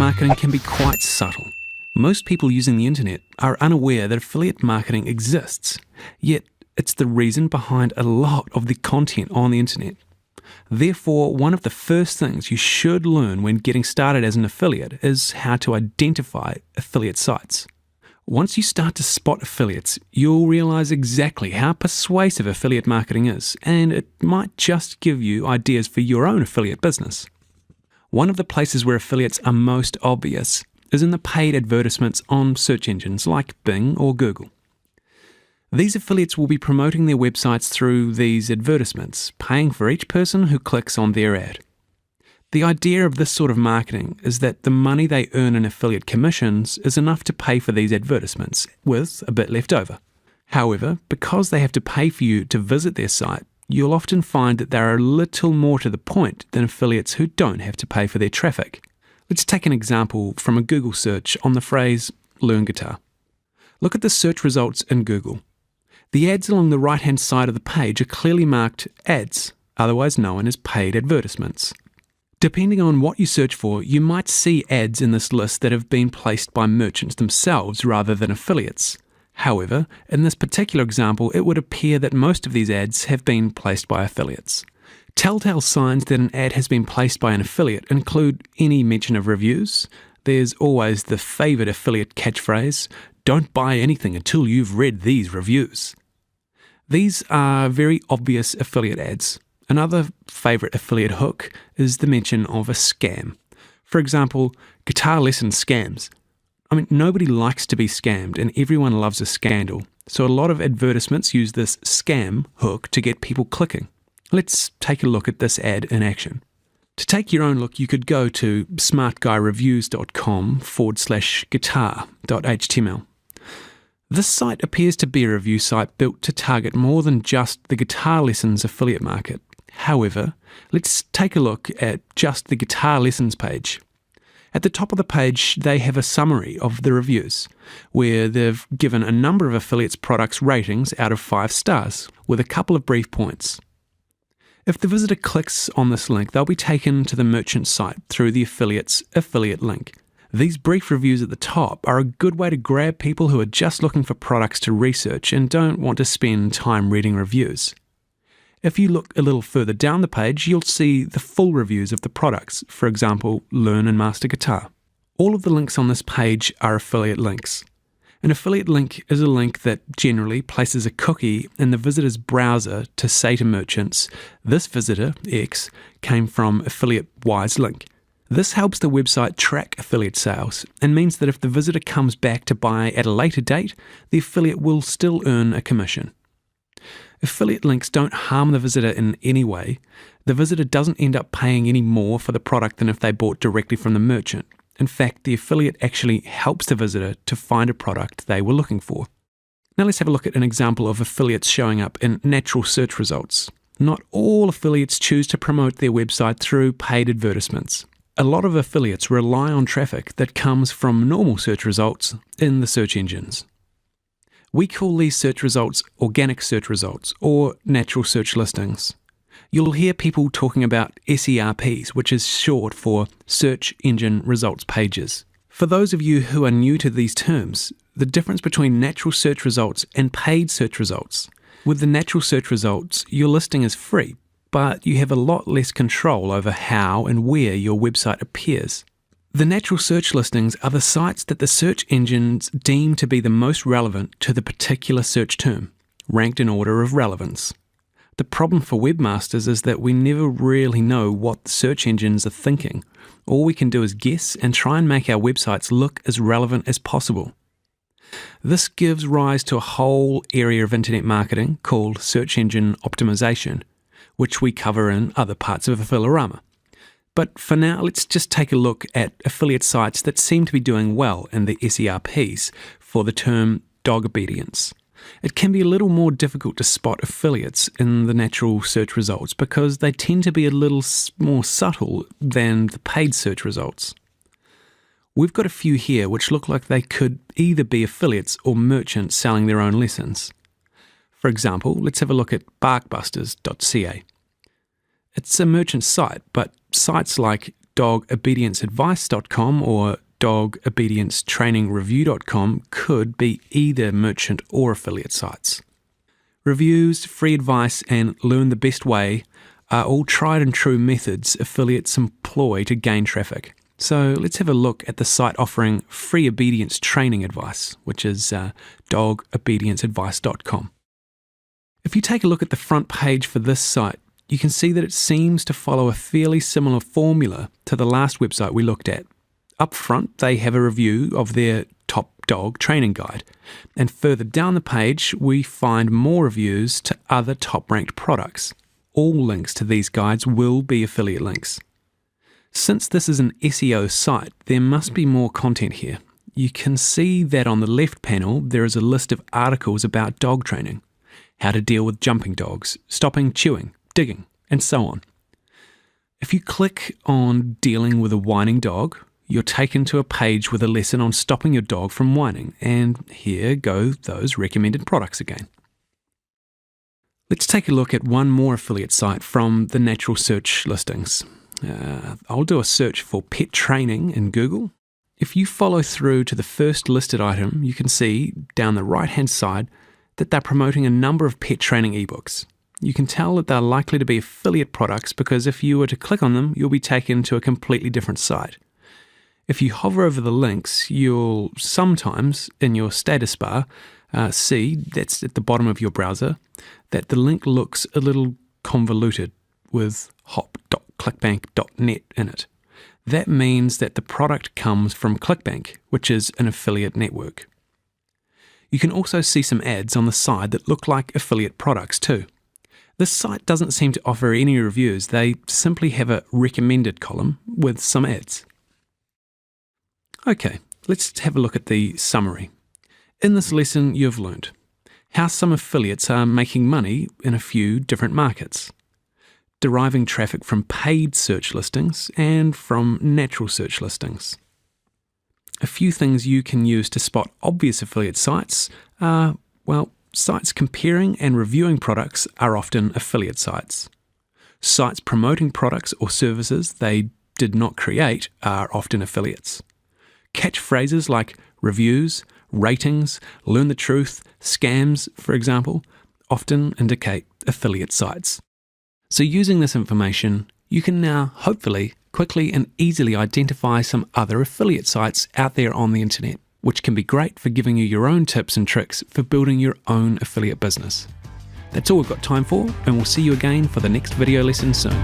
marketing can be quite subtle. Most people using the internet are unaware that affiliate marketing exists, yet it's the reason behind a lot of the content on the internet. Therefore, one of the first things you should learn when getting started as an affiliate is how to identify affiliate sites. Once you start to spot affiliates, you'll realize exactly how persuasive affiliate marketing is, and it might just give you ideas for your own affiliate business. One of the places where affiliates are most obvious is in the paid advertisements on search engines like Bing or Google. These affiliates will be promoting their websites through these advertisements, paying for each person who clicks on their ad. The idea of this sort of marketing is that the money they earn in affiliate commissions is enough to pay for these advertisements, with a bit left over. However, because they have to pay for you to visit their site, you'll often find that they're a little more to the point than affiliates who don't have to pay for their traffic. Let's take an example from a Google search on the phrase "learn guitar." Look at the search results in Google. The ads along the right-hand side of the page are clearly marked ads, otherwise known as paid advertisements. Depending on what you search for, you might see ads in this list that have been placed by merchants themselves rather than affiliates. However, in this particular example, it would appear that most of these ads have been placed by affiliates. Telltale signs that an ad has been placed by an affiliate include any mention of reviews. There's always the favoured affiliate catchphrase, "Don't buy anything until you've read these reviews." These are very obvious affiliate ads. Another favourite affiliate hook is the mention of a scam. For example, guitar lesson scams. Nobody likes to be scammed and everyone loves a scandal. So a lot of advertisements use this scam hook to get people clicking. Let's take a look at this ad in action. To take your own look, you could go to smartguyreviews.com/guitar.html. This site appears to be a review site built to target more than just the guitar lessons affiliate market. However, let's take a look at just the guitar lessons page. At the top of the page, they have a summary of the reviews, where they've given a number of affiliates' products ratings out of 5 stars, with a couple of brief points. If the visitor clicks on this link, they'll be taken to the merchant site through the affiliate's affiliate link. These brief reviews at the top are a good way to grab people who are just looking for products to research and don't want to spend time reading reviews. If you look a little further down the page, you'll see the full reviews of the products, for example, Learn and Master Guitar. All of the links on this page are affiliate links. An affiliate link is a link that generally places a cookie in the visitor's browser to say to merchants, "This visitor, X, came from affiliate Y's link." This helps the website track affiliate sales and means that if the visitor comes back to buy at a later date, the affiliate will still earn a commission. Affiliate links don't harm the visitor in any way. The visitor doesn't end up paying any more for the product than if they bought directly from the merchant. In fact, the affiliate actually helps the visitor to find a product they were looking for. Now let's have a look at an example of affiliates showing up in natural search results. Not all affiliates choose to promote their website through paid advertisements. A lot of affiliates rely on traffic that comes from normal search results in the search engines. We call these search results organic search results or natural search listings. You'll hear people talking about SERPs, which is short for Search Engine Results Pages. For those of you who are new to these terms, the difference between natural search results and paid search results. With the natural search results, your listing is free, but you have a lot less control over how and where your website appears. The natural search listings are the sites that the search engines deem to be the most relevant to the particular search term, ranked in order of relevance. The problem for webmasters is that we never really know what the search engines are thinking. All we can do is guess and try and make our websites look as relevant as possible. This gives rise to a whole area of internet marketing called search engine optimization, which we cover in other parts of Affiliarama. But for now, let's just take a look at affiliate sites that seem to be doing well in the SERPs for the term dog obedience. It can be a little more difficult to spot affiliates in the natural search results because they tend to be a little more subtle than the paid search results. We've got a few here which look like they could either be affiliates or merchants selling their own lessons. For example, let's have a look at barkbusters.ca. It's a merchant site, but sites like dogobedienceadvice.com or dogobediencetrainingreview.com could be either merchant or affiliate sites. Reviews, free advice, and learn the best way are all tried and true methods affiliates employ to gain traffic. So let's have a look at the site offering free obedience training advice, which is dogobedienceadvice.com. If you take a look at the front page for this site, you can see that it seems to follow a fairly similar formula to the last website we looked at. Up front, they have a review of their top dog training guide, and further down the page, we find more reviews to other top-ranked products. All links to these guides will be affiliate links. Since this is an SEO site, there must be more content here. You can see that on the left panel, there is a list of articles about dog training, how to deal with jumping dogs, stopping chewing, digging, and so on. If you click on dealing with a whining dog, you're taken to a page with a lesson on stopping your dog from whining, and here go those recommended products again. Let's take a look at one more affiliate site from the natural search listings. I'll do a search for pet training in Google. If you follow through to the first listed item, you can see down the right-hand side that they're promoting a number of pet training ebooks. You can tell that they're likely to be affiliate products because if you were to click on them, you'll be taken to a completely different site. If you hover over the links, you'll sometimes, in your status bar, see, that's at the bottom of your browser, that the link looks a little convoluted with hop.clickbank.net in it. That means that the product comes from ClickBank, which is an affiliate network. You can also see some ads on the side that look like affiliate products too. This site doesn't seem to offer any reviews, they simply have a recommended column with some ads. Okay, let's have a look at the summary. In this lesson, you've learned how some affiliates are making money in a few different markets, deriving traffic from paid search listings and from natural search listings. A few things you can use to spot obvious affiliate sites are, sites comparing and reviewing products are often affiliate sites. Sites promoting products or services they did not create are often affiliates. Catchphrases like reviews, ratings, learn the truth, scams, for example, often indicate affiliate sites. So using this information, you can now hopefully quickly and easily identify some other affiliate sites out there on the internet, which can be great for giving you your own tips and tricks for building your own affiliate business. That's all we've got time for, and we'll see you again for the next video lesson soon.